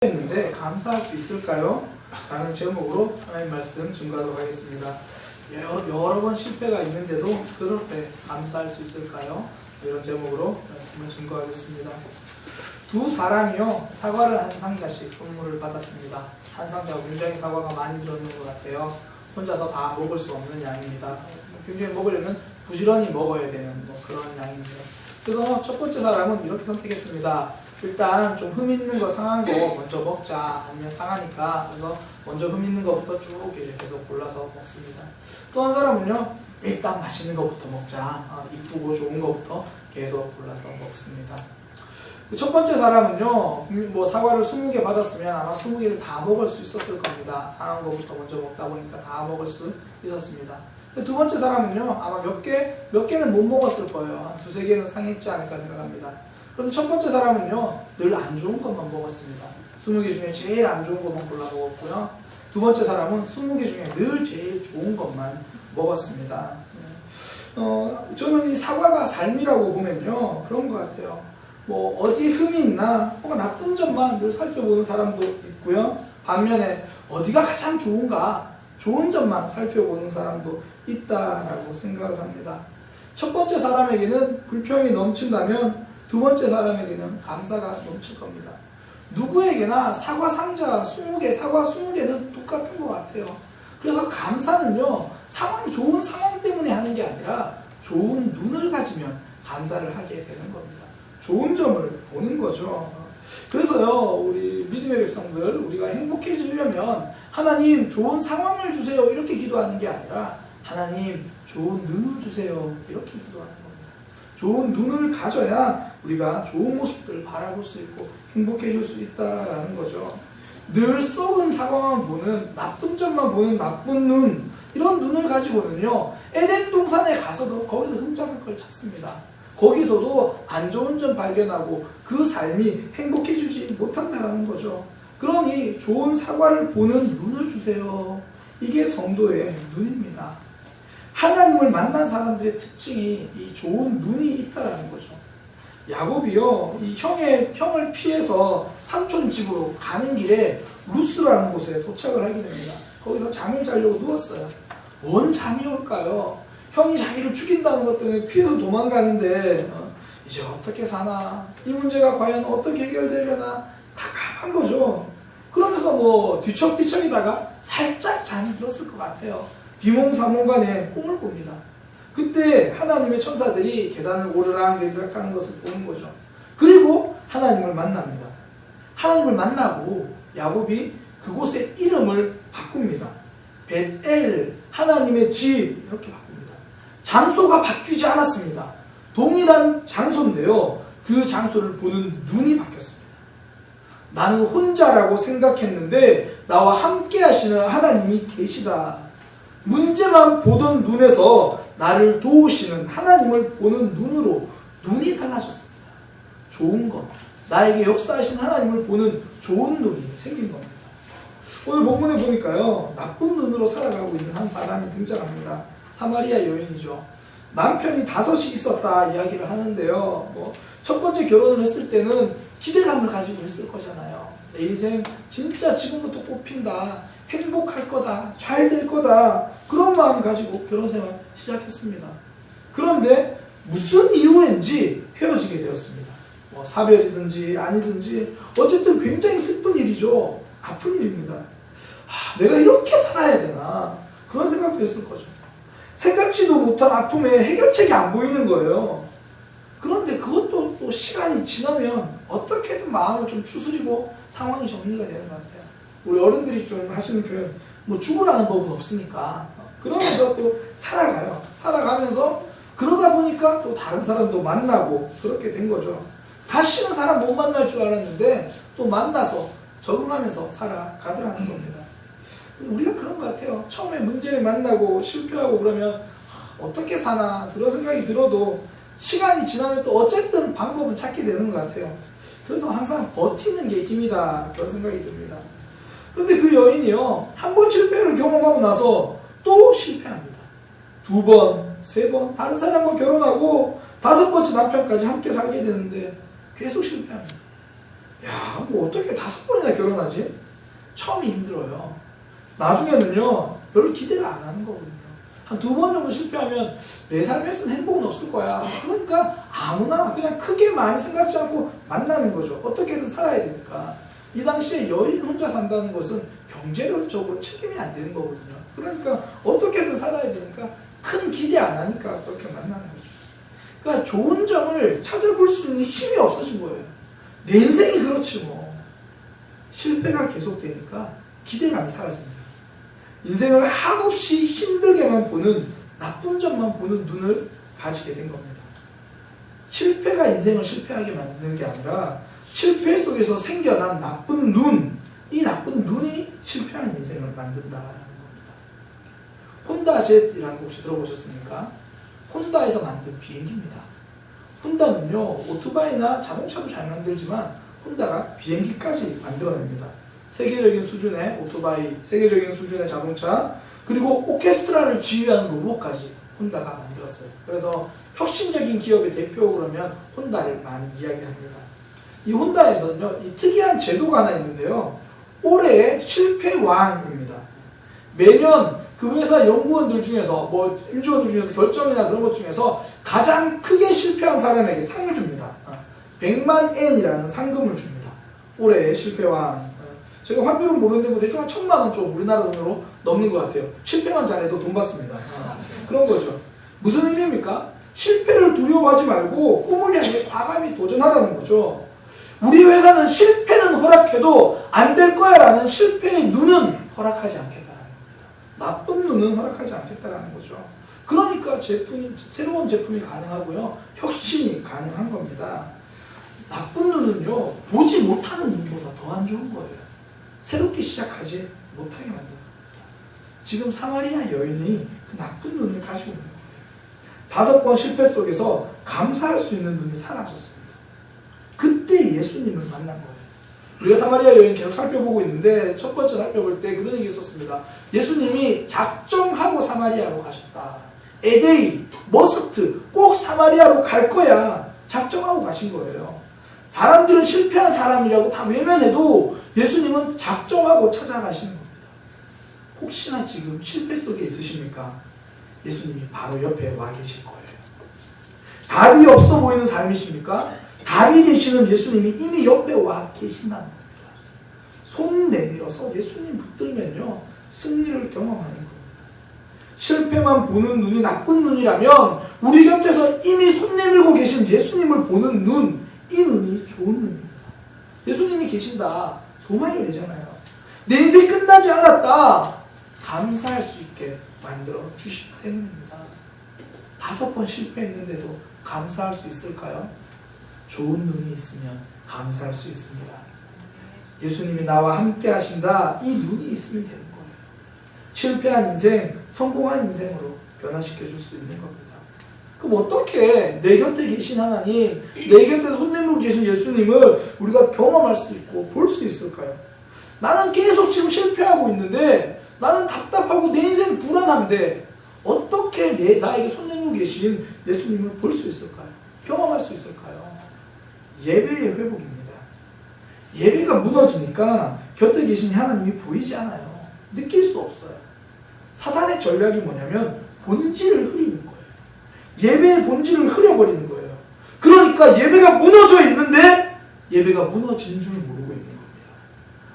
했는데 감사할 수 있을까요? 라는 제목으로 하나님 말씀 증거하도록 하겠습니다. 여러 번 실패가 있는데도 그럴 때 감사할 수 있을까요? 이런 제목으로 말씀을 증거하겠습니다. 두 사람이요, 사과를 한 상자씩 선물을 받았습니다. 한 상자가 굉장히 사과가 많이 들었는 것 같아요. 혼자서 다 먹을 수 없는 양입니다. 굉장히 먹으려면 부지런히 먹어야 되는 그런 양입니다. 그래서 첫 번째 사람은 이렇게 선택했습니다. 일단 좀 흠 있는 거, 상한 거 먼저 먹자. 아니면 상하니까. 그래서 먼저 흠 있는 거부터 쭉 계속 골라서 먹습니다. 또 한 사람은요, 일단 맛있는 거부터 먹자. 이쁘고 좋은 거부터 계속 골라서 먹습니다. 첫 번째 사람은요, 사과를 20개 받았으면 아마 20개를 다 먹을 수 있었을 겁니다. 상한 거부터 먼저 먹다 보니까 다 먹을 수 있었습니다. 두 번째 사람은요, 아마 몇 개는 못 먹었을 거예요. 한 두세 개는 상했지 않을까 생각합니다. 그런데 첫 번째 사람은요, 늘 안 좋은 것만 먹었습니다. 20개 중에 제일 안 좋은 것만 골라 먹었고요. 두 번째 사람은 20개 중에 늘 제일 좋은 것만 먹었습니다. 저는 이 사과가 삶이라고 보면요, 그런 것 같아요. 어디에 흠이 있나, 혹은 나쁜 점만 늘 살펴보는 사람도 있고요. 반면에 어디가 가장 좋은가, 좋은 점만 살펴보는 사람도 있다라고 생각을 합니다. 첫 번째 사람에게는 불평이 넘친다면 두 번째 사람에게는 감사가 넘칠 겁니다. 누구에게나 사과 상자 20개, 사과 20개는 똑같은 것 같아요. 그래서 감사는요, 좋은 상황 때문에 하는 게 아니라 좋은 눈을 가지면 감사를 하게 되는 겁니다. 좋은 점을 보는 거죠. 그래서요, 우리 믿음의 백성들, 우리가 행복해지려면 하나님 좋은 상황을 주세요 이렇게 기도하는 게 아니라 하나님 좋은 눈을 주세요 이렇게 기도하는 겁니다. 좋은 눈을 가져야 우리가 좋은 모습들을 바라볼 수 있고 행복해질 수 있다라는 거죠. 늘 썩은 상황만 보는, 나쁜 점만 보는 나쁜 눈, 이런 눈을 가지고는요, 에덴 동산에 가서도 거기서 흠잡을 걸 찾습니다. 거기서도 안 좋은 점 발견하고 그 삶이 행복해지지 못한다는 거죠. 그러니 좋은 사과를 보는 눈을 주세요. 이게 성도의 눈입니다. 하나님을 만난 사람들의 특징이 이 좋은 눈이 있다라는 거죠. 야곱이요, 이 형을 피해서 삼촌 집으로 가는 길에 루스라는 곳에 도착을 하게 됩니다. 거기서 잠을 자려고 누웠어요. 뭔 잠이 올까요? 형이 자기를 죽인다는 것 때문에 피해서 도망가는데 이제 어떻게 사나? 이 문제가 과연 어떻게 해결되려나? 답답한 거죠. 그러면서 뒤척뒤척이다가 살짝 잠이 들었을 것 같아요. 비몽사몽간에 꿈을 꿉니다. 그때 하나님의 천사들이 계단을 오르락내리락 하는 것을 보는 거죠. 그리고 하나님을 만납니다. 하나님을 만나고 야곱이 그곳의 이름을 바꿉니다. 벳엘, 하나님의 집, 이렇게 바꿉니다. 장소가 바뀌지 않았습니다. 동일한 장소인데요, 그 장소를 보는 눈이 바뀌었습니다. 나는 혼자라고 생각했는데 나와 함께 하시는 하나님이 계시다. 문제만 보던 눈에서 나를 도우시는 하나님을 보는 눈으로 눈이 달라졌습니다. 좋은 것, 나에게 역사하신 하나님을 보는 좋은 눈이 생긴 겁니다. 오늘 본문에 보니까요, 나쁜 눈으로 살아가고 있는 한 사람이 등장합니다. 사마리아 여인이죠. 남편이 5이 있었다 이야기를 하는데요, 첫 번째 결혼을 했을 때는 기대감을 가지고 했을 거잖아요. 내 인생 진짜 지금부터 꽃핀다, 행복할 거다, 잘 될 거다, 그런 마음 가지고 결혼 생활 시작했습니다. 그런데 무슨 이유인지 헤어지게 되었습니다. 사별이든지 아니든지 어쨌든 굉장히 슬픈 일이죠. 아픈 일입니다. 내가 이렇게 살아야 되나, 그런 생각도 했을 거죠. 생각지도 못한 아픔에 해결책이 안 보이는 거예요. 그런데 그것도 또 시간이 지나면 어떻게든 마음을 좀 추스리고 상황이 정리가 되는 것 같아요. 우리 어른들이 좀 하시는 표현, 죽으라는 법은 없으니까 그러면서 또 살아가요. 살아가면서 그러다 보니까 또 다른 사람도 만나고 그렇게 된 거죠. 다시는 사람 못 만날 줄 알았는데 또 만나서 적응하면서 살아가더라는 겁니다. 우리가 그런 것 같아요. 처음에 문제를 만나고 실패하고 그러면 어떻게 사나 그런 생각이 들어도 시간이 지나면 또 어쨌든 방법은 찾게 되는 것 같아요. 그래서 항상 버티는 게 힘이다, 그런 생각이 듭니다. 그런데 그 여인이요, 한 번 실패를 경험하고 나서 또 실패합니다. 2번, 3번, 다른 사람과 결혼하고 5번째 남편까지 함께 살게 되는데 계속 실패합니다. 야, 뭐 어떻게 5번이나 결혼하지? 처음이 힘들어요. 나중에는요, 별로 기대를 안 하는 거거든요. 한 2번 정도 실패하면 내 삶에서는 행복은 없을 거야. 그러니까 아무나 그냥 크게 많이 생각지 않고 만나는 거죠. 어떻게든 살아야 되니까. 이 당시에 여인 혼자 산다는 것은 경제력적으로 책임이 안 되는 거거든요. 그러니까 어떻게든 살아야 되니까 큰 기대 안 하니까 그렇게 만나는 거죠. 그러니까 좋은 점을 찾아볼 수 있는 힘이 없어진 거예요. 내 인생이 그렇지 뭐. 실패가 계속되니까 기대감이 사라집니다. 인생을 한없이 힘들게만 보는, 나쁜 점만 보는 눈을 가지게 된 겁니다. 실패가 인생을 실패하게 만드는 게 아니라 실패 속에서 생겨난 나쁜 눈, 이 나쁜 눈이 실패한 인생을 만든다라는 겁니다. 혼다 jet이라는 거 혹시 들어보셨습니까? 혼다에서 만든 비행기입니다. 혼다는요, 오토바이나 자동차도 잘 만들지만 혼다가 비행기까지 만들어냅니다. 세계적인 수준의 오토바이, 세계적인 수준의 자동차, 그리고 오케스트라를 지휘하는 로봇까지 혼다가 만들었어요. 그래서 혁신적인 기업의 대표 그러면 혼다를 많이 이야기합니다. 이 혼다에서는요, 이 특이한 제도가 하나 있는데요. 올해의 실패왕입니다. 매년 그 회사 연구원들 중에서, 뭐 임직원들 중에서 결정이나 그런 것 중에서 가장 크게 실패한 사람에게 상을 줍니다. 100만 엔이라는 상금을 줍니다. 올해의 실패왕. 제가 환율은 모르는데 뭐 대충 한 1,000만 원 좀 우리나라 돈으로 넘는 것 같아요. 실패만 잘해도 돈 받습니다. 그런 거죠. 무슨 의미입니까? 실패를 두려워하지 말고 꿈을 향해 과감히 도전하라는 거죠. 우리 회사는 실패는 허락해도 안 될 거야 라는 실패의 눈은 허락하지 않겠다라는 겁니다. 나쁜 눈은 허락하지 않겠다라는 거죠. 그러니까 새로운 제품이 가능하고요. 혁신이 가능한 겁니다. 나쁜 눈은요, 보지 못하는 눈보다 더 안 좋은 거예요. 새롭게 시작하지 못하게 만드는 겁니다. 지금 사마리아 여인이 그 나쁜 눈을 가지고 있는 거예요. 5번 실패 속에서 감사할 수 있는 눈이 사라졌습니다. 그때 예수님을 만난 거예요. 우리가 사마리아 여인 계속 살펴보고 있는데 첫 번째 살펴볼 때 그런 얘기 있었습니다. 예수님이 작정하고 사마리아로 가셨다. 에데이, 머스트, 꼭 사마리아로 갈 거야. 작정하고 가신 거예요. 사람들은 실패한 사람이라고 다 외면해도 예수님은 작정하고 찾아가시는 겁니다. 혹시나 지금 실패 속에 있으십니까? 예수님이 바로 옆에 와 계실 거예요. 답이 없어 보이는 삶이십니까? 답이 되시는 예수님이 이미 옆에 와 계신다는 겁니다. 손 내밀어서 예수님 붙들면요, 승리를 경험하는 겁니다. 실패만 보는 눈이 나쁜 눈이라면 우리 곁에서 이미 손 내밀고 계신 예수님을 보는 눈, 이 눈이 좋은 눈입니다. 예수님이 계신다. 소망이 되잖아요. 내 인생이 끝나지 않았다. 감사할 수 있게 만들어 주시기 때문입니다. 5번 실패했는데도 감사할 수 있을까요? 좋은 눈이 있으면 감사할 수 있습니다. 예수님이 나와 함께 하신다. 이 눈이 있으면 되는 거예요. 실패한 인생, 성공한 인생으로 변화시켜 줄 수 있는 겁니다. 그럼 어떻게 내 곁에 계신 하나님, 내 곁에서 손 내밀고 계신 예수님을 우리가 경험할 수 있고 볼 수 있을까요? 나는 계속 지금 실패하고 있는데, 나는 답답하고 내 인생 불안한데 어떻게 나에게 손 내밀고 계신 예수님을 볼 수 있을까요? 경험할 수 있을까요? 예배의 회복입니다. 예배가 무너지니까 곁에 계신 하나님이 보이지 않아요. 느낄 수 없어요. 사단의 전략이 뭐냐면 본질을 흐리는 거예요. 예배의 본질을 흐려버리는 거예요. 그러니까 예배가 무너져 있는데 예배가 무너진 줄 모르고 있는 겁니다.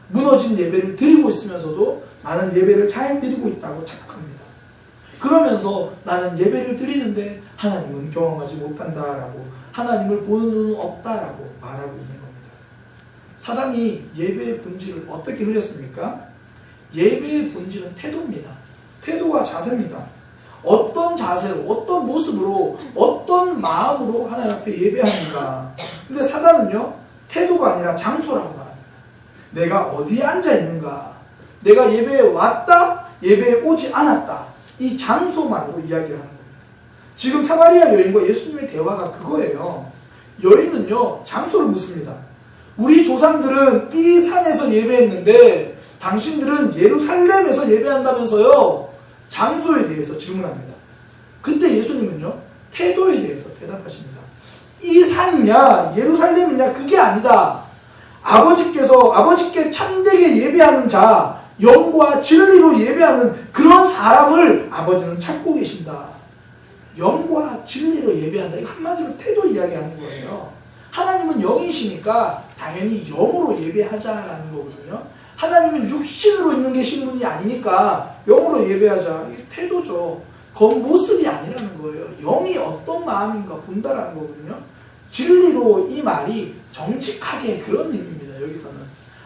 무너진 예배를 드리고 있으면서도 나는 예배를 잘 드리고 있다고 착각합니다. 그러면서 나는 예배를 드리는데 하나님은 경험하지 못한다라고, 하나님을 보는 눈은 없다라고 말하고 있는 겁니다. 사단이 예배의 본질을 어떻게 흐렸습니까? 예배의 본질은 태도입니다. 태도와 자세입니다. 어떤 자세로, 어떤 모습으로, 어떤 마음으로 하나님 앞에 예배하는가. 근데 사단은요, 태도가 아니라 장소라고 말합니다. 내가 어디에 앉아 있는가, 내가 예배에 왔다, 예배에 오지 않았다, 이 장소만으로 이야기를 하는 겁니다. 지금 사마리아 여인과 예수님의 대화가 그거예요. 여인은요, 장소를 묻습니다. 우리 조상들은 이 산에서 예배했는데 당신들은 예루살렘에서 예배한다면서요. 장소에 대해서 질문합니다. 그때 예수님은요, 태도에 대해서 대답하십니다. 이 산이냐 예루살렘이냐 그게 아니다. 아버지께 참되게 예배하는 자, 영과 진리로 예배하는 그런 사람을 아버지는 찾고 계신다. 영과 진리로 예배한다. 이거 한마디로 태도 이야기하는 거예요. 하나님은 영이시니까 당연히 영으로 예배하자라는 거거든요. 하나님은 육신으로 있는 계신 분이 아니니까 영으로 예배하자. 이게 태도죠. 겉모습이 아니라는 거예요. 영이 어떤 마음인가 본다라는 거거든요. 진리로 이 말이 정직하게 그런 의미입니다. 여기서는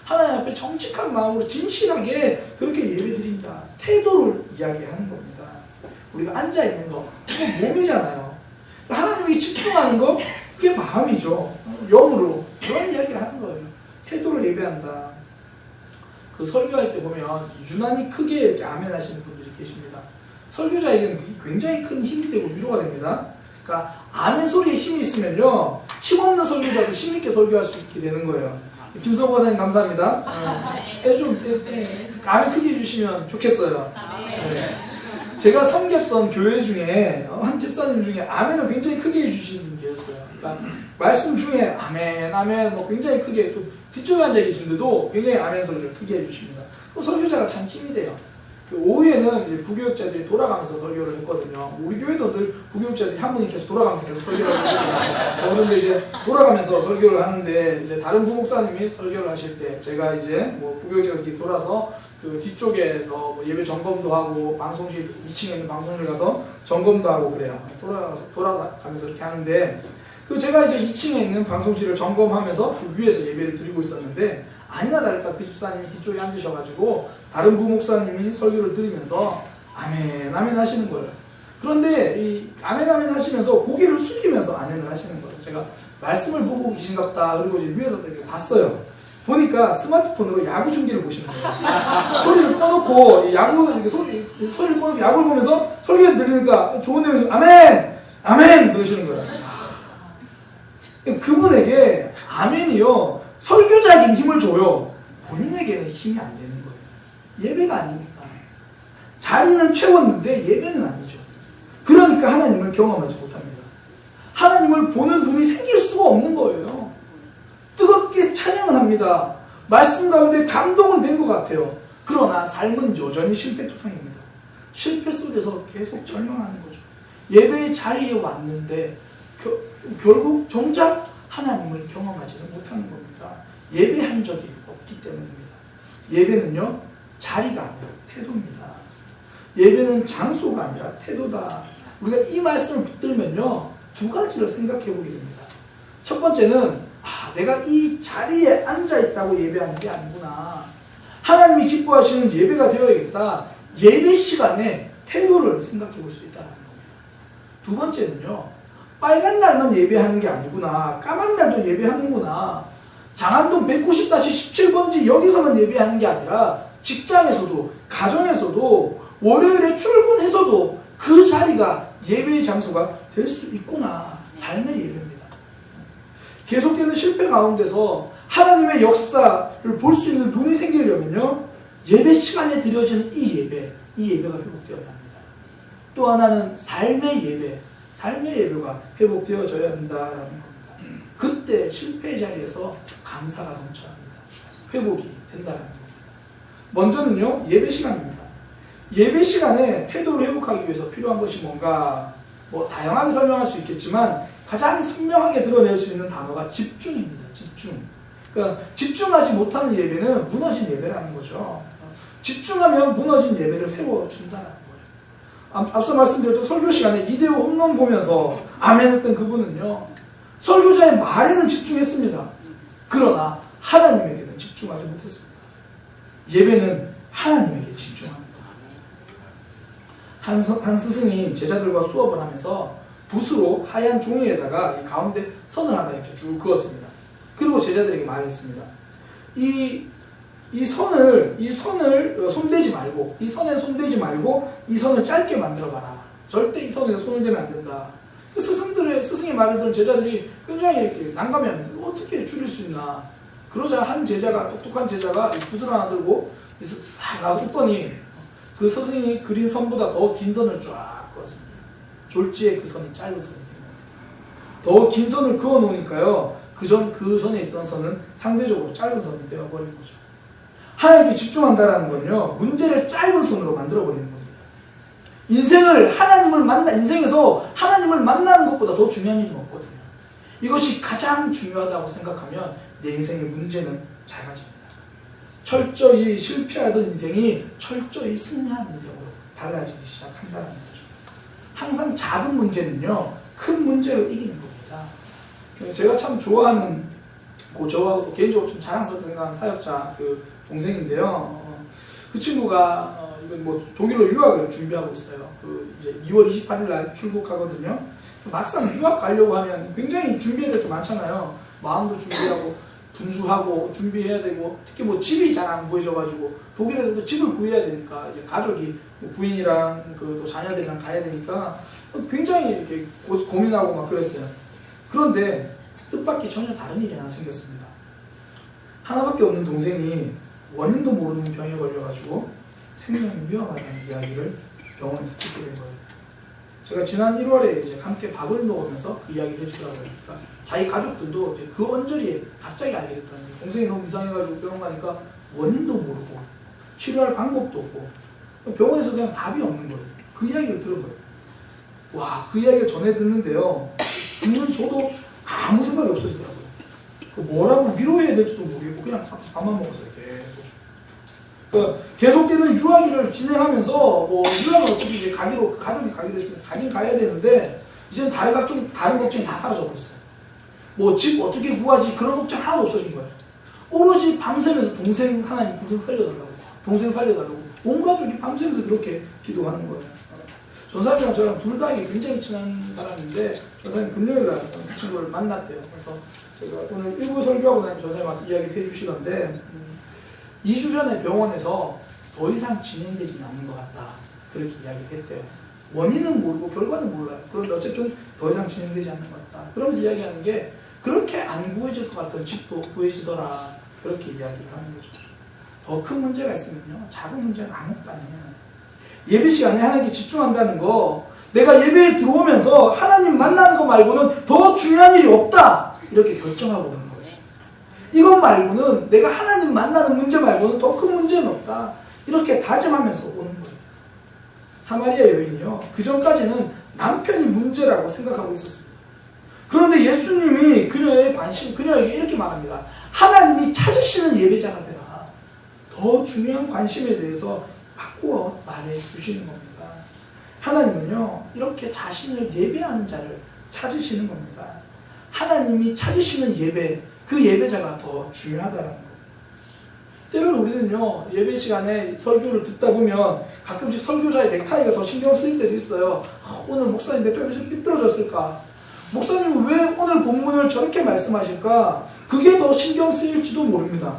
하나님 앞에 정직한 마음으로 진실하게 그렇게 예배드린다. 태도를 이야기하는 겁니다. 우리가 앉아있는 거 이거 몸이잖아요. 하나님에게 집중하는 거 이게 마음이죠. 영으로 그런 이야기를 하는 거예요. 태도를 예배한다. 그 설교할 때 보면 유난히 크게 이렇게 아멘 하시는 분들이 계십니다. 설교자에게는 굉장히 큰 힘이 되고 위로가 됩니다. 그러니까 아멘 소리에 힘이 있으면요, 힘없는 설교자도 힘있게 설교할 수 있게 되는 거예요. 김성호 과사님 감사합니다. 아멘 크게 해주시면 좋겠어요. 네. 제가 섬겼던 교회 중에 한 집사님 중에 아멘을 굉장히 크게 해주시는 분이 계셨어요. 그러니까 말씀 중에 아멘 아멘 뭐 굉장히 크게, 또 뒤쪽에 앉아 계신데도 굉장히 아멘 소리를 크게 해주십니다. 또 설교자가 참 힘이 돼요. 그 오후에는 이제 부교육자들이 돌아가면서 설교를 했거든요. 우리 교회도 늘 부교육자들이 한 분이 계속 돌아가면서 계속 설교를 하거든요. 그런데 이제 돌아가면서 설교를 하는데, 이제 다른 부목사님이 설교를 하실 때 제가 이제 뭐 부교육자들이 돌아서 그 뒤쪽에서 뭐 예배 점검도 하고, 방송실 2층에 있는 방송실 가서 점검도 하고 그래요. 돌아가면서 이렇게 하는데, 그 제가 이제 2층에 있는 방송실을 점검하면서 그 위에서 예배를 드리고 있었는데, 아니나 다를까 그 집사님이 뒤쪽에 앉으셔가지고 다른 부목사님이 설교를 드리면서 아멘 아멘 하시는 거예요. 그런데 이 아멘 아멘 하시면서 고개를 숙이면서 아멘을 하시는 거예요. 제가 말씀을 보고 계신가 보다. 그리고 이제 위에서 이렇게 봤어요. 보니까 스마트폰으로 야구 중계를 보시는 거예요. 소리를 꺼놓고 소리를 꺼놓고 야구를 보면서 설교를 들으니까 좋은 내용에서 아멘 아멘 그러시는 거예요. 그분에게 아멘이요, 설교자에게는 힘을 줘요. 본인에게는 힘이 안 되는 거예요. 예배가 아니니까. 자리는 채웠는데 예배는 아니죠. 그러니까 하나님을 경험하지 못합니다. 하나님을 보는 눈이 생길 수가 없는 거예요. 뜨겁게 찬양은 합니다. 말씀 가운데 감동은 된 것 같아요. 그러나 삶은 여전히 실패투성입니다. 실패 속에서 계속 절망하는 거죠. 예배의 자리에 왔는데 결국 정작 하나님을 경험하지는 못하는 겁니다. 예배한 적이 없기 때문입니다. 예배는요, 자리가 아니라 태도입니다. 예배는 장소가 아니라 태도다. 우리가 이 말씀을 붙들면요, 두 가지를 생각해 보게 됩니다. 첫 번째는 내가 이 자리에 앉아 있다고 예배하는 게 아니구나. 하나님이 기뻐하시는 예배가 되어야겠다. 예배 시간에 태도를 생각해 볼 수 있다는 겁니다. 두 번째는요, 빨간 날만 예배하는 게 아니구나. 까만 날도 예배하는구나. 장안동 190-17번지 여기서만 예배하는 게 아니라 직장에서도, 가정에서도, 월요일에 출근해서도 그 자리가 예배의 장소가 될 수 있구나. 삶의 예배입니다. 계속되는 실패 가운데서 하나님의 역사를 볼 수 있는 눈이 생기려면요, 예배 시간에 드려지는 이 예배가 회복되어야 합니다. 또 하나는 삶의 예배가 회복되어져야 한다라는 겁니다. 그때 실패의 자리에서 감사가 넘쳐납니다. 회복이 된다는 겁니다. 먼저는요, 예배 시간입니다. 예배 시간에 태도를 회복하기 위해서 필요한 것이 뭔가, 뭐 다양하게 설명할 수 있겠지만 가장 선명하게 드러낼 수 있는 단어가 집중입니다. 집중. 그러니까 집중하지 못하는 예배는 무너진 예배라는 거죠. 집중하면 무너진 예배를 세워준다는 거예요. 앞서 말씀드렸던 설교 시간에 이대호 홈런 보면서 아멘 했던 그분은요, 설교자의 말에는 집중했습니다. 그러나 하나님에게는 집중하지 못했습니다. 예배는 하나님에게 집중합니다. 한 스승이 제자들과 수업을 하면서 붓으로 하얀 종이에다가 이 가운데 선을 하나 이렇게 쭉 그었습니다. 그리고 제자들에게 말했습니다. 이 선을 손대지 말고, 이 선에 손대지 말고 이 선을 짧게 만들어봐라. 절대 이 선에 손을 대면 안 된다. 스승의 말을 들은 제자들이 굉장히 이렇게 난감해합니다. 어떻게 줄일 수 있나. 그러자 한 제자가, 똑똑한 제자가 붓을 하나 들고 싹 놔뒀더니 그 스승이 그린 선보다 더 긴 선을 쫙 그었습니다. 졸지에 그 선이 짧은 선이 됩니다. 더 긴 선을 그어 놓으니까요, 그 그 전에 있던 선은 상대적으로 짧은 선이 되어버린 거죠. 하나님께 집중한다라는 건요, 문제를 짧은 선으로 만들어버리는 겁니다. 인생에서 하나님을 만나는 것보다 더 중요한 일은 없거든요. 이것이 가장 중요하다고 생각하면 내 인생의 문제는 작아집니다. 철저히 실패하던 인생이 철저히 승리한 인생으로 달라지기 시작한다는 거죠. 항상 작은 문제는요, 큰 문제로 이기는 겁니다. 제가 참 좋아하는, 저하고 개인적으로 좀 자랑스럽게 생각하는 사역자 동생인데요. 그 친구가 독일로 유학을 준비하고 있어요. 이제 2월 28일 날 출국하거든요. 막상 유학 가려고 하면 굉장히 준비해야 될 게 많잖아요. 마음도 준비하고 분수하고 준비해야 되고, 특히 집이 잘 안 구해져가지고 독일에도 집을 구해야 되니까 이제 가족이 부인이랑 또 자녀들이랑 가야 되니까 굉장히 이렇게 고민하고 막 그랬어요. 그런데 뜻밖의 전혀 다른 일이 하나 생겼습니다. 하나밖에 없는 동생이 원인도 모르는 병에 걸려가지고 생명이 위험하다는 이야기를 병원에서 듣게 된 거예요. 제가 지난 1월에 이제 함께 밥을 먹으면서 그 이야기를 해주더라고요. 그러니까 자기 가족들도 이제 그 언저리에 갑자기 알게 됐다는 거예요. 동생이 너무 이상해가지고 병원 가니까 원인도 모르고 치료할 방법도 없고 병원에서 그냥 답이 없는 거예요. 그 이야기를 들은 거예요. 와, 그 이야기를 전해 듣는데요, 듣는 저도 아무 생각이 없어지더라고요. 뭐라고 위로해야 될지도 모르겠고 그냥 밥만 먹었어요. 계속되는 유학일을 진행하면서 유학을 어차피 이제 가기로 가족이 가기로 했으면 가긴 가야 되는데 이제는 다른 걱정이 다 사라져 버렸어요. 집 어떻게 구하지 그런 걱정 하나도 없어진 거예요. 오로지 밤새면서 동생 살려달라고 온 가족이 밤새면서 그렇게 기도하는 거예요. 전사님이랑 저랑 둘 다 굉장히 친한 사람인데 전사님 금요일 날 그 친구를 만났대요. 그래서 제가 오늘 일부 설교하고 나니 전사님 와서 이야기를 해주시던데 2주 전에 병원에서 더 이상 진행되지는 않는 것 같다, 그렇게 이야기를 했대요. 원인은 모르고 결과는 몰라요. 그런데 어쨌든 더 이상 진행되지 않는 것 같다. 그러면서 이야기하는 게 그렇게 안 구해질 것 같던 집도 구해지더라, 그렇게 이야기를 하는 거죠. 더 큰 문제가 있으면요, 작은 문제는 아무것도 아니에요. 예배 시간에 하나님께 집중한다는 거, 내가 예배에 들어오면서 하나님 만나는 거 말고는 더 중요한 일이 없다, 이렇게 결정하고 오는 거예요. 이것 말고는, 내가 하나님 만나는 문제 말고는 더 큰 문제는 없다, 이렇게 다짐하면서 오는 거예요. 사마리아 여인이요, 그 전까지는 남편이 문제라고 생각하고 있었습니다. 그런데 예수님이 그녀에게 이렇게 말합니다. 하나님이 찾으시는 예배자가 되라. 더 중요한 관심에 대해서 바꾸어 말해 주시는 겁니다. 하나님은요, 이렇게 자신을 예배하는 자를 찾으시는 겁니다. 하나님이 찾으시는 예배, 그 예배자가 더 중요하다는 거. 때로는 우리는요, 예배 시간에 설교를 듣다 보면 가끔씩 설교자의 넥타이가 더 신경 쓰일 때도 있어요. 오늘 목사님 넥타이가 좀 삐뚤어졌을까? 목사님은 왜 오늘 본문을 저렇게 말씀하실까? 그게 더 신경 쓰일지도 모릅니다.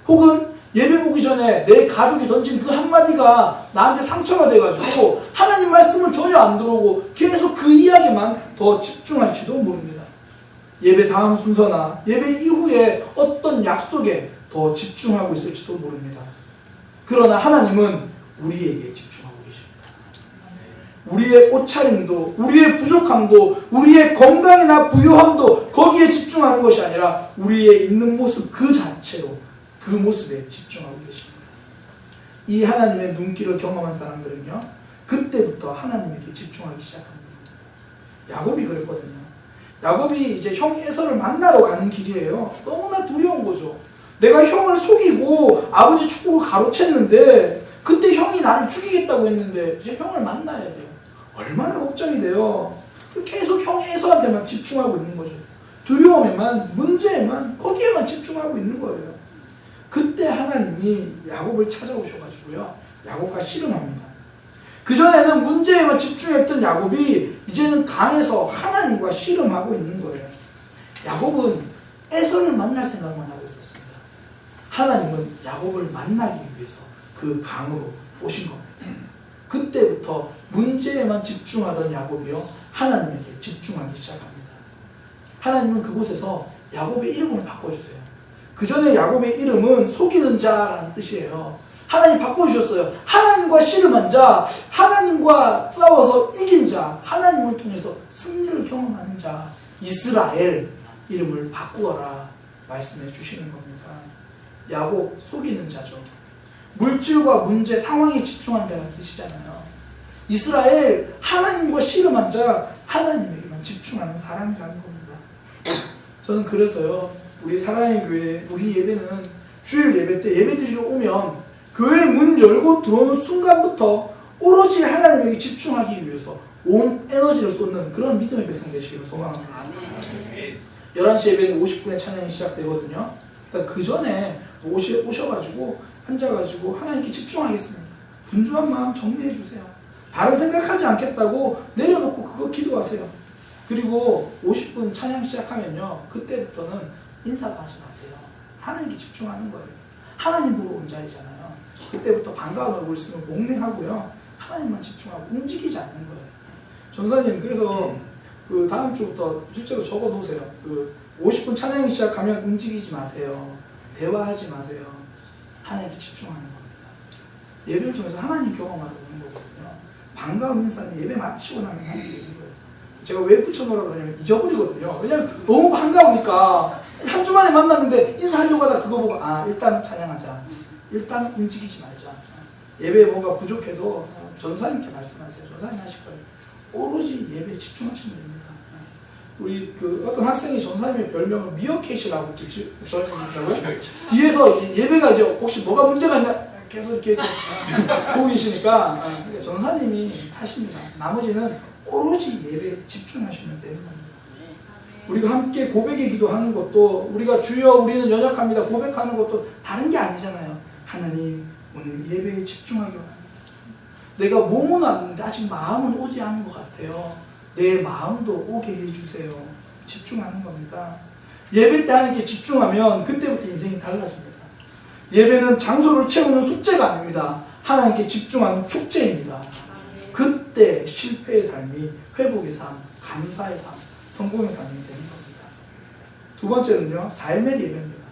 혹은 예배 보기 전에 내 가족이 던진 그 한마디가 나한테 상처가 돼가지고 하나님 말씀은 전혀 안 들어오고 계속 그 이야기만 더 집중할지도 모릅니다. 예배 다음 순서나 예배 이후에 어떤 약속에 더 집중하고 있을지도 모릅니다. 그러나 하나님은 우리에게 집중하고 계십니다. 우리의 옷차림도, 우리의 부족함도, 우리의 건강이나 부유함도 거기에 집중하는 것이 아니라 우리의 있는 모습 그 자체로, 그 모습에 집중하고 계십니다. 이 하나님의 눈길을 경험한 사람들은요, 그때부터 하나님에게 집중하기 시작합니다. 야곱이 그랬거든요. 야곱이 이제 형 에서를 만나러 가는 길이에요. 너무나 두려운 거죠. 내가 형을 속이고 아버지 축복을 가로챘는데, 그때 형이 나를 죽이겠다고 했는데 이제 형을 만나야 돼요. 얼마나 걱정이 돼요. 계속 형 에서한테만 집중하고 있는 거죠. 두려움에만, 문제에만, 거기에만 집중하고 있는 거예요. 그때 하나님이 야곱을 찾아오셔가지고요, 야곱과 씨름합니다. 그전에는 문제에만 집중했던 야곱이 이제는 강에서 하나님과 씨름하고 있는 거예요. 야곱은 에서를 만날 생각만 하고 있었습니다. 하나님은 야곱을 만나기 위해서 그 강으로 오신 겁니다. 그때부터 문제에만 집중하던 야곱이요, 하나님에게 집중하기 시작합니다. 하나님은 그곳에서 야곱의 이름을 바꿔주세요. 그 전에 야곱의 이름은 속이는 자라는 뜻이에요. 하나님 바꿔주셨어요. 하나님과 씨름한 자, 하나님과 싸워서 이긴 자, 하나님을 통해서 승리를 경험하는 자, 이스라엘, 이름을 바꾸어라 말씀해 주시는 겁니다. 야곱, 속이는 자죠. 물질과 문제, 상황에 집중한다는 뜻이잖아요. 이스라엘, 하나님과 씨름한 자, 하나님에게만 집중하는 사람이라는 겁니다. 저는 그래서요, 우리 사랑의 교회, 우리 예배는 주일 예배 때 예배드리러 오면 교회 문 열고 들어오는 순간부터 오로지 하나님에게 집중하기 위해서 온 에너지를 쏟는 그런 믿음의 백성 되시기를 소망합니다. 11시 예배는 50분에 찬양이 시작되거든요. 그러니까 그 전에 오셔가지고 앉아가지고 하나님께 집중하겠습니다. 분주한 마음 정리해 주세요. 다른 생각하지 않겠다고 내려놓고 그거 기도하세요. 그리고 50분 찬양 시작하면요, 그때부터는 인사도 하지 마세요. 하나님께 집중하는 거예요. 하나님 보러 온 자리잖아요. 그때부터 반가운 얼굴 쓰면 목례하고요, 하나님만 집중하고 움직이지 않는 거예요. 전사님, 그래서 그 다음 주부터 실제로 적어 놓으세요. 그 50분 찬양이 시작하면 움직이지 마세요. 대화하지 마세요. 하나님께 집중하는 겁니다. 예배를 통해서 하나님 경험하러 오는 거거든요. 반가운 인사는 예배 마치고 나면 하는 게 있는 거예요. 제가 왜 붙여놓으라고 하냐면 잊어버리거든요. 왜냐면 너무 반가우니까 한 주 만에 만났는데 인사하려고 하다 그거 보고 일단 찬양하자. 일단 움직이지 말자. 예배에 뭔가 부족해도 전사님께 말씀하세요. 전사님 하실 거예요. 오로지 예배에 집중하시면 됩니다. 우리 그 어떤 학생이 전사님의 별명을 미어캣이라고 붙여주셨다고요? 뒤에서 예배가 이제 혹시 뭐가 문제가 있나 계속 이렇게 보고 계시니까 전사님이 하십니다. 나머지는 오로지 예배에 집중하시면 되는 겁니다. 우리가 함께 고백의 기도하는 것도, 우리가 주여 우리는 연약합니다 고백하는 것도 다른 게 아니잖아요. 하나님, 오늘 예배에 집중하기 원합니다. 내가 몸은 왔는데 아직 마음은 오지 않은 것 같아요. 내 마음도 오게 해주세요. 집중하는 겁니다. 예배 때 하나님께 집중하면 그때부터 인생이 달라집니다. 예배는 장소를 채우는 숙제가 아닙니다. 하나님께 집중하는 축제입니다. 그때 실패의 삶이 회복의 삶, 감사의 삶, 성공의 삶이 되는 겁니다. 두 번째는요, 삶의 예배입니다.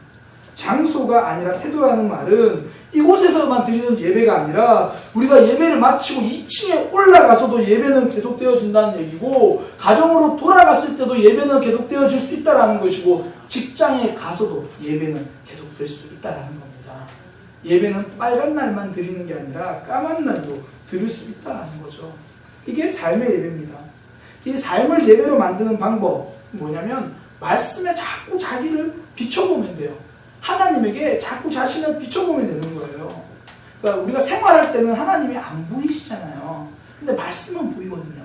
장소가 아니라 태도라는 말은 이곳에서만 드리는 예배가 아니라 우리가 예배를 마치고 2층에 올라가서도 예배는 계속되어진다는 얘기고, 가정으로 돌아갔을 때도 예배는 계속되어질 수 있다는 것이고, 직장에 가서도 예배는 계속될 수 있다는 겁니다. 예배는 빨간 날만 드리는 게 아니라 까만 날도 드릴 수 있다는 거죠. 이게 삶의 예배입니다. 이 삶을 예배로 만드는 방법 뭐냐면, 말씀에 자꾸 자기를 비춰보면 돼요. 하나님에게 자꾸 자신을 비춰보면 되는 거예요. 그러니까 우리가 생활할 때는 하나님이 안 보이시잖아요. 근데 말씀은 보이거든요.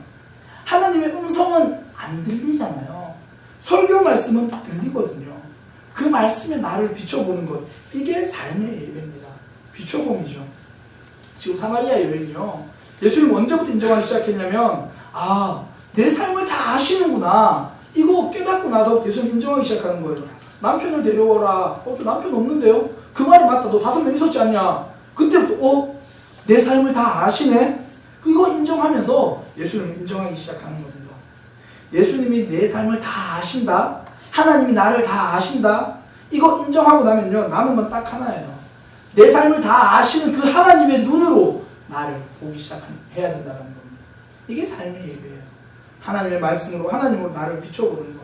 하나님의 음성은 안 들리잖아요. 설교 말씀은 들리거든요. 그 말씀에 나를 비춰보는 것, 이게 삶의 예배입니다. 비춰봄이죠. 지금 사마리아 여인이요, 예수님 언제부터 인정하기 시작했냐면, 내 삶을 다 아시는구나, 이거 깨닫고 나서 예수님 인정하기 시작하는 거예요. 남편을 데려오라. 저 남편 없는데요? 그 말이 맞다. 너 5명 있었지 않냐? 그때부터 내 삶을 다 아시네? 이거 인정하면서 예수님을 인정하기 시작하는 겁니다. 예수님이 내 삶을 다 아신다? 하나님이 나를 다 아신다? 이거 인정하고 나면요, 남은 건 딱 하나예요. 내 삶을 다 아시는 그 하나님의 눈으로 나를 보기 시작해야 된다는 겁니다. 이게 삶의 예배예요. 하나님의 말씀으로, 하나님으로 나를 비춰보는 것.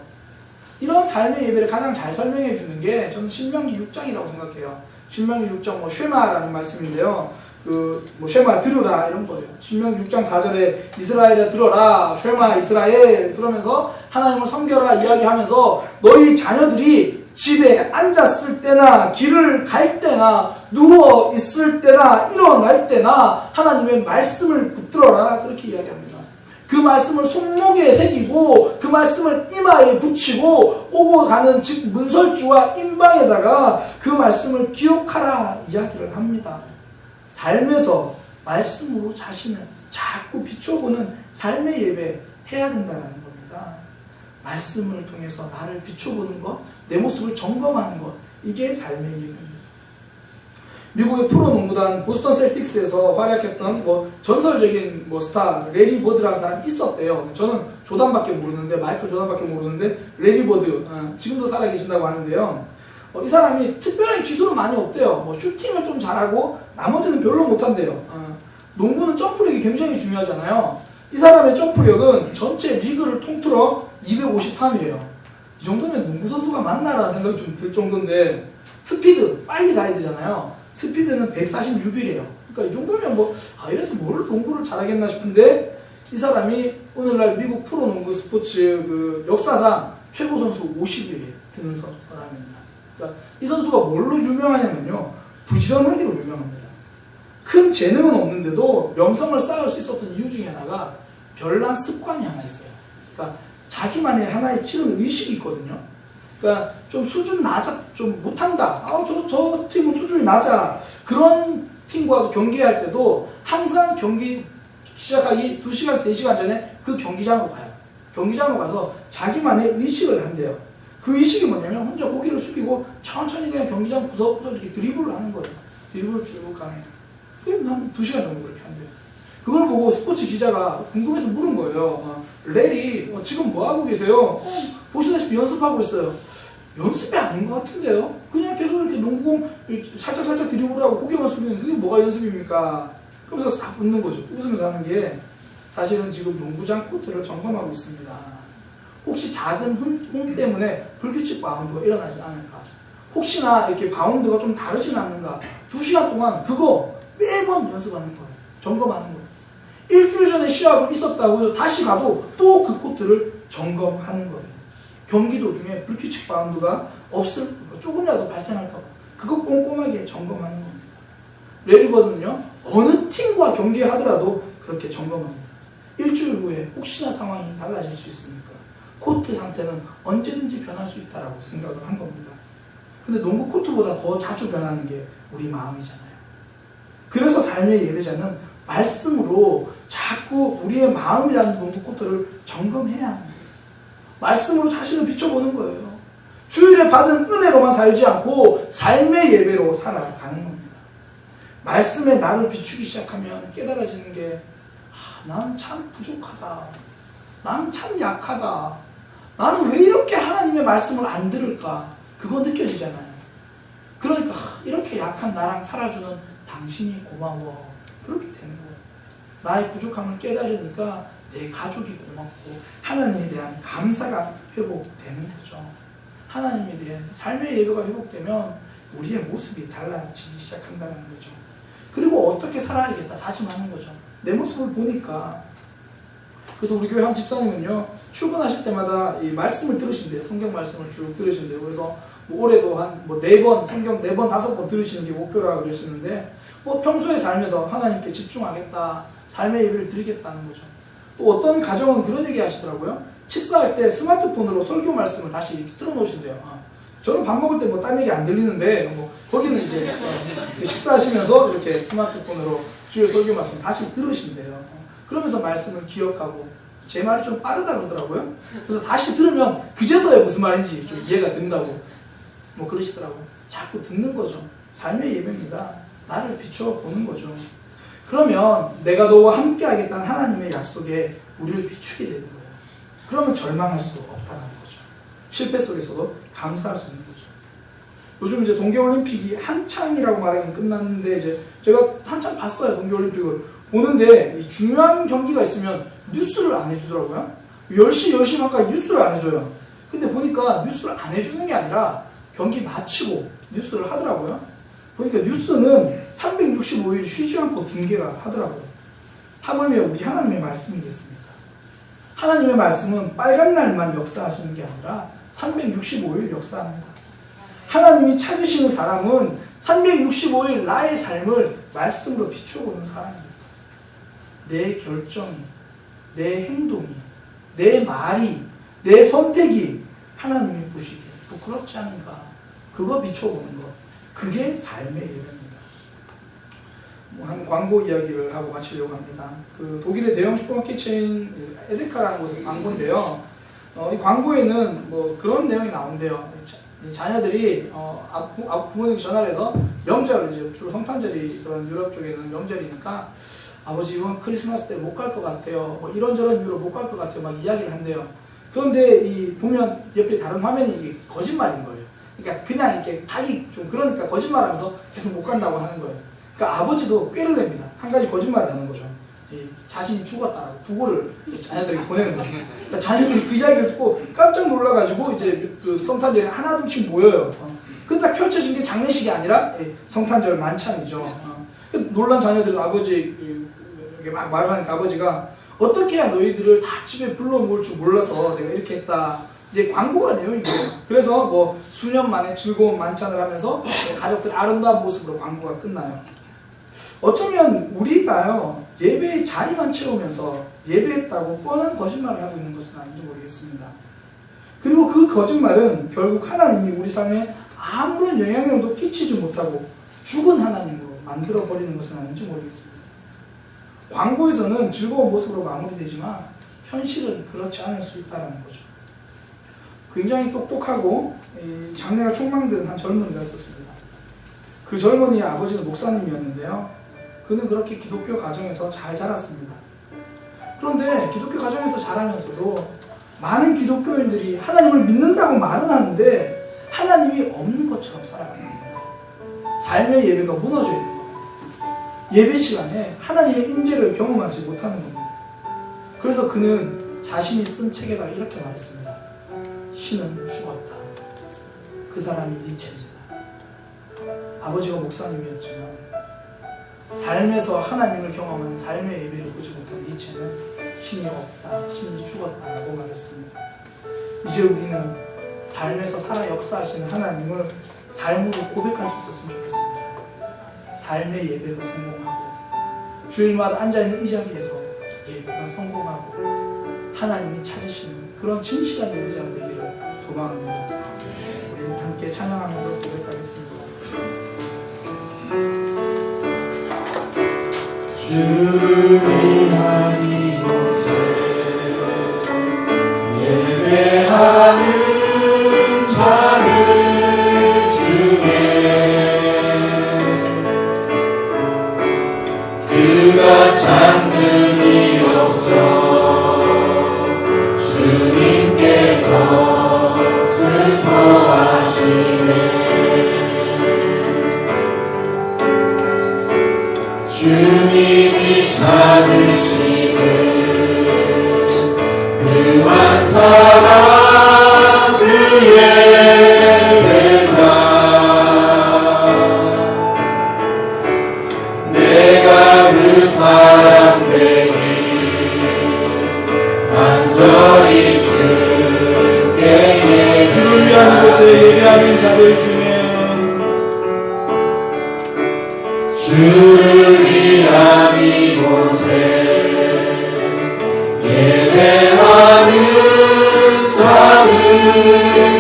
이런 삶의 예배를 가장 잘 설명해 주는 게 저는 신명기 6장이라고 생각해요. 신명기 6장 쉐마라는 말씀인데요. 쉐마 들으라 이런 거예요. 신명기 6장 4절에 이스라엘아 들어라, 쉐마 이스라엘, 그러면서 하나님을 섬겨라 이야기하면서 너희 자녀들이 집에 앉았을 때나 길을 갈 때나 누워 있을 때나 일어날 때나 하나님의 말씀을 붙들어라, 그렇게 이야기합니다. 그 말씀을 손목에 새기고 그 말씀을 이마에 붙이고 오고 가는 즉 문설주와 임방에다가 그 말씀을 기억하라 이야기를 합니다. 삶에서 말씀으로 자신을 자꾸 비춰보는 삶의 예배 해야 된다는 겁니다. 말씀을 통해서 나를 비춰보는 것, 내 모습을 점검하는 것, 이게 삶의 예배입니다. 미국의 프로농구단 보스턴 셀틱스에서 활약했던 전설적인 스타 레리 버드라는 사람이 있었대요. 저는 조단밖에 모르는데, 마이클 조단밖에 모르는데 레리 버드, 지금도 살아계신다고 하는데요. 이 사람이 특별한 기술은 많이 없대요. 슈팅을 좀 잘하고 나머지는 별로 못한대요. 농구는 점프력이 굉장히 중요하잖아요. 이 사람의 점프력은 전체 리그를 통틀어 253이래요. 이 정도면 농구 선수가 맞나라는 생각이 좀 들 정도인데, 스피드 빨리 가야 되잖아요. 스피드는 146이래요. 그러니까 이 정도면 뭐 이래서 뭘 농구를 잘하겠나 싶은데, 이 사람이 오늘날 미국 프로농구 스포츠 그 역사상 최고 선수 50위에 드는 사람입니다. 그러니까 이 선수가 뭘로 유명하냐면요, 부지런하기로 유명합니다. 큰 재능은 없는데도 명성을 쌓을 수 있었던 이유 중에 하나가 별난 습관이 하나 있어요. 그러니까 자기만의 하나의 치는 의식이 있거든요. 그러니까 좀 수준 낮아, 좀 못한다. 저 팀은 수준이 낮아. 그런 팀과 경기할 때도 항상 경기 시작하기 2시간, 3시간 전에 그 경기장으로 가요. 경기장으로 가서 자기만의 의식을 한대요. 그 의식이 뭐냐면 혼자 고개를 숙이고 천천히 그냥 경기장 구석구석 이렇게 드리블을 하는 거예요. 드리블을 쭉 가는 거예요. 그럼 한 2시간 정도 그렇게 한대요. 그걸 보고 스포츠 기자가 궁금해서 물은 거예요. 래리, 지금 뭐 하고 계세요? 보시다시피 연습하고 있어요. 연습이 아닌 것 같은데요? 그냥 계속 이렇게 농구공 살짝 드리블하고 고개만 숙이는 그게 뭐가 연습입니까? 그러면서 싹 웃는 거죠. 웃으면서 하는 게 사실은 지금 농구장 코트를 점검하고 있습니다. 혹시 작은 흠 때문에 불규칙 바운드가 일어나지 않을까? 혹시나 이렇게 바운드가 좀 다르진 않는가? 2시간 동안 그거 매번 연습하는 거예요. 점검하는 거예요. 일주일 전에 시합을 있었다고 해서 다시 가도 또 그 코트를 점검하는 거예요. 경기 도중에 불규칙 바운드가 조금이라도 발생할까 봐 그거 꼼꼼하게 점검하는 겁니다. 레리 버드는요, 어느 팀과 경기하더라도 그렇게 점검합니다. 일주일 후에 혹시나 상황이 달라질 수 있으니까 코트 상태는 언제든지 변할 수 있다고 생각을 한 겁니다. 근데 농구 코트보다 더 자주 변하는 게 우리 마음이잖아요. 그래서 삶의 예배자는 말씀으로 자꾸 우리의 마음이라는 농구 코트를 점검해야 합니다. 말씀으로 자신을 비춰보는 거예요. 주일에 받은 은혜로만 살지 않고 삶의 예배로 살아가는 겁니다. 말씀에 나를 비추기 시작하면 깨달아지는 게 나는 참 부족하다. 나는 참 약하다. 나는 왜 이렇게 하나님의 말씀을 안 들을까? 그거 느껴지잖아요. 그러니까 이렇게 약한 나랑 살아주는 당신이 고마워. 그렇게 되는 거예요. 나의 부족함을 깨달으니까 내 가족이 고맙고 하나님에 대한 감사가 회복되는 거죠. 하나님에 대한 삶의 예배가 회복되면 우리의 모습이 달라지기 시작한다는 거죠. 그리고 어떻게 살아야겠다 다짐하는 거죠. 내 모습을 보니까. 그래서 우리 교회 한 집사님은요, 출근하실 때마다 이 말씀을 들으신대요. 성경 말씀을 쭉 들으신대요. 그래서 뭐 올해도 한 4번, 성경 4번, 5번 들으시는 게 목표라고 그러시는데, 평소의 삶에서 하나님께 집중하겠다, 삶의 예배를 드리겠다는 거죠. 또 어떤 가정은 그런 얘기 하시더라고요. 식사할 때 스마트폰으로 설교 말씀을 다시 이렇게 틀어놓으신대요. 저는 밥 먹을 때 딴 얘기 안 들리는데, 거기는 이제 식사하시면서 이렇게 스마트폰으로 주의 설교 말씀 다시 들으신대요. 그러면서 말씀을 기억하고, 제 말이 좀 빠르다 그러더라고요. 그래서 다시 들으면 그제서야 무슨 말인지 좀 이해가 된다고 그러시더라고요. 자꾸 듣는 거죠. 삶의 예배입니다. 나를 비춰보는 거죠. 그러면 내가 너와 함께 하겠다는 하나님의 약속에 우리를 비추게 되는 거예요. 그러면 절망할 수 없다는 거죠. 실패 속에서도 감사할 수 있는 거죠. 요즘 이제 동계올림픽이 한창이라고 말하기는 끝났는데, 이제 제가 한참 봤어요. 동계올림픽을 보는데, 이 중요한 경기가 있으면 뉴스를 안 해주더라고요. 10시, 10시 반까지 뉴스를 안 해줘요. 근데 보니까 뉴스를 안 해주는 게 아니라 경기 마치고 뉴스를 하더라고요. 보니까 뉴스는 365일 쉬지 않고 중계가 하더라고요. 하물며 우리 하나님의 말씀이겠습니까? 하나님의 말씀은 빨간 날만 역사하시는 게 아니라 365일 역사합니다. 하나님이 찾으시는 사람은 365일 나의 삶을 말씀으로 비춰보는 사람입니다. 내 결정이, 내 행동이, 내 말이, 내 선택이 하나님이 보시기에 부끄럽지 않은가, 그거 비춰보는 것, 그게 삶의 예배입니다. 한 광고 이야기를 하고 마치려고 합니다. 그 독일의 대형 슈퍼마켓 체인 에데카라는 곳의 광고인데요. 이 광고에는 그런 내용이 나온대요. 자녀들이 부모님께 전화를 해서 명절, 이제 주로 성탄절이 그런 유럽 쪽에는 명절이니까 아버지 이번 크리스마스 때 못 갈 것 같아요. 이런저런 이유로 못 갈 것 같아요. 막 이야기를 한대요. 그런데 보면 옆에 다른 화면이 이게 거짓말인 거예요. 그러니까 그냥 이렇게 하기 좀 그러니까 거짓말하면서 계속 못 간다고 하는 거예요. 그러니까 아버지도 꾀를 냅니다. 한 가지 거짓말을 하는 거죠. 자신이 죽었다라고 부고를 자녀들에게 보내는 거예요. 그러니까 자녀들이 그 이야기를 듣고 깜짝 놀라가지고 이제 그 성탄절에 하나둘씩 모여요. 근데 딱 펼쳐진 게 장례식이 아니라 성탄절 만찬이죠. 놀란 자녀들은 아버지에게 막 말하니까 아버지가 어떻게 해야 너희들을 다 집에 불러모을 줄 몰라서 내가 이렇게 했다. 이제 광고가 돼요, 이게. 그래서 뭐 수년 만에 즐거운 만찬을 하면서 가족들 아름다운 모습으로 광고가 끝나요. 어쩌면 우리가요, 예배의 자리만 채우면서 예배했다고 뻔한 거짓말을 하고 있는 것은 아닌지 모르겠습니다. 그리고 그 거짓말은 결국 하나님이 우리 삶에 아무런 영향력도 끼치지 못하고 죽은 하나님으로 만들어버리는 것은 아닌지 모르겠습니다. 광고에서는 즐거운 모습으로 마무리되지만 현실은 그렇지 않을 수 있다는 거죠. 굉장히 똑똑하고 장래가 촉망된 한 젊은이가 있었습니다. 그 젊은이의 아버지는 목사님이었는데요. 그는 그렇게 기독교 가정에서 잘 자랐습니다. 그런데 기독교 가정에서 자라면서도 많은 기독교인들이 하나님을 믿는다고 말은 하는데 하나님이 없는 것처럼 살아가는 겁니다. 삶의 예배가 무너져 있는 겁니다. 예배 시간에 하나님의 임재를 경험하지 못하는 겁니다. 그래서 그는 자신이 쓴 책에다 이렇게 말했습니다. 신은 죽었다. 그 사람이 니체지다. 아버지가 목사님이었지만 삶에서 하나님을 경험하는 삶의 예배를 보지 못한 니체는 신이 없다, 신이 죽었다라고 말했습니다. 이제 우리는 삶에서 살아 역사하시는 하나님을 삶으로 고백할 수 있었으면 좋겠습니다. 삶의 예배가 성공하고 주일마다 앉아있는 이 자리에서 예배가 성공하고 하나님이 찾으시는 그런 진실한 예배자가 되기를 소망합니다. 우리 함께 찬양하면서 고백하겠습니다. 주를 위한 이곳에 예배하는 자들 중에 그가 찾는 이 없어 주님께서 슬퍼하시네. 주님이 찾으시는 그 한 사람 그 예배자 내가 그 사람 되니 간절히 주께 주를 위한 곳에 예배하는 자들 중에 주를 위한 이곳에 예배하는 자들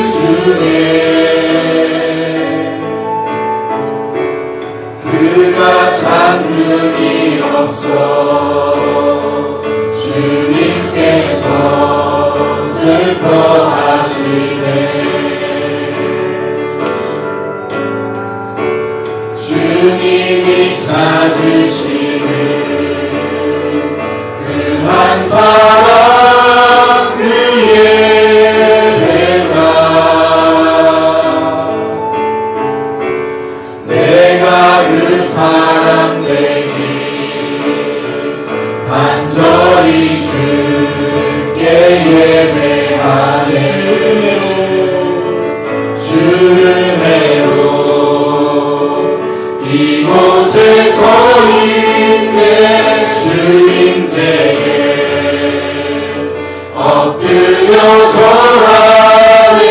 중에 그가 찾는 이 없어 주님께서 슬퍼하시네. 주님이 찾으시는 그 한 사람 그 예배자 내가 그 사람 되니 간절히 주께 예배하네. 주를 내로 이곳에 서 있네. 주임제에 엎드려 절하네.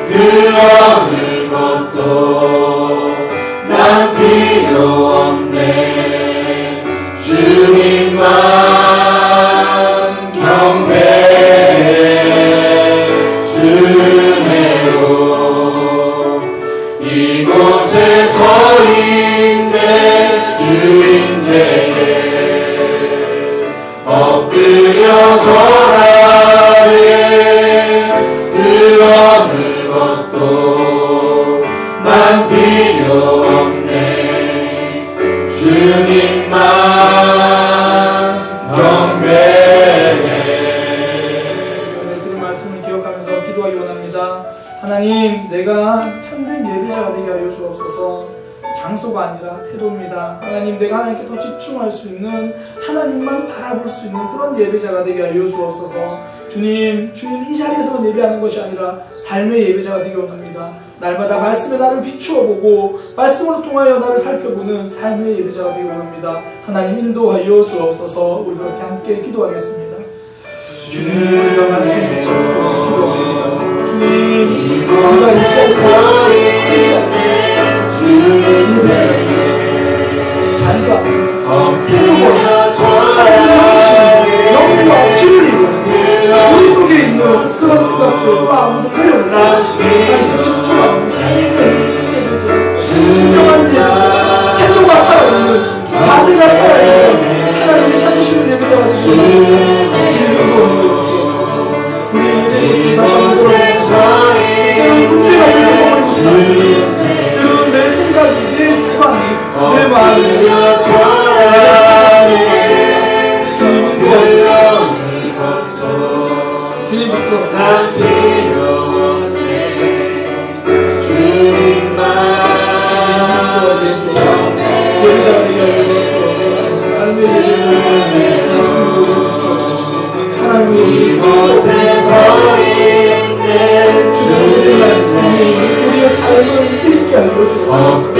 그 어느 것도 난 필요 없네. 주님만 경배해. 주은혜로 이곳에 서 있네. 주임제에 엎드려 절하네. 그 어느 것도 난 필요 없네. 말투가 아니라 태도입니다. 하나님, 내가 하나님께 더 집중할 수 있는, 하나님만 바라볼 수 있는 그런 예배자가 되게 하여 주옵소서. 주님 이 자리에서만 예배하는 것이 아니라 삶의 예배자가 되기 원합니다. 날마다 말씀에 나를 비추어 보고 말씀으로 통하여 나를 살펴보는 삶의 예배자가 되기 원합니다. 하나님 인도하여 주옵소서. 우리 그렇게 함께 기도하겠습니다. 주님, 우리가 말씀을 붙잡고 기도합니다. 주님, 우리가 자리가 태우고 하나님의 영신, 영과 진리로 우리 속에 있는 그런 생각들 마음도 내려놓고 하나님께 집중하는 삶의 예배자, 진정한 예배자, 태도가 살아있는, 자세가 살아있는 하나님이 찾으시는 예배자가 되시는 주님을 주옵소서. 우리 예배 모습을 다시 한번 돌아보면서 때로는 문제가 있는 것이 많습니다. 때로는 내 생각이, 내 주관이, 내 마음이 주님 앞으로 우리의 삶을 읽게 하여 주옵소서.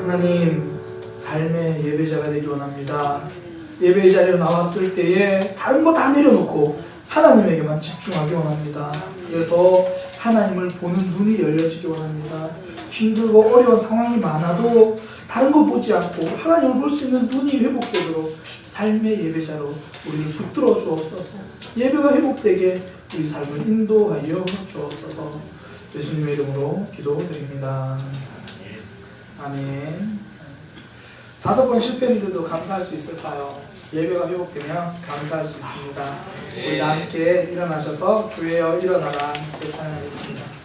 하나님, 삶의 예배자가 되기 원합니다. 예배의 자리로 나왔을 때에 다른 거 다 내려놓고 하나님에게만 집중하기 원합니다. 그래서 하나님을 보는 눈이 열려지기 원합니다. 힘들고 어려운 상황이 많아도 다른 거 보지 않고 하나님을 볼 수 있는 눈이 회복되도록 삶의 예배자로 우리를 붙들어 주옵소서. 예배가 회복되게 우리 삶을 인도하여 주옵소서. 예수님의 이름으로 기도드립니다. 아멘. 5번 실패했는데도 감사할 수 있을까요? 예배가 회복되면 감사할 수 있습니다. 우리 함께 일어나셔서 교회여 일어나라 찬양하겠습니다.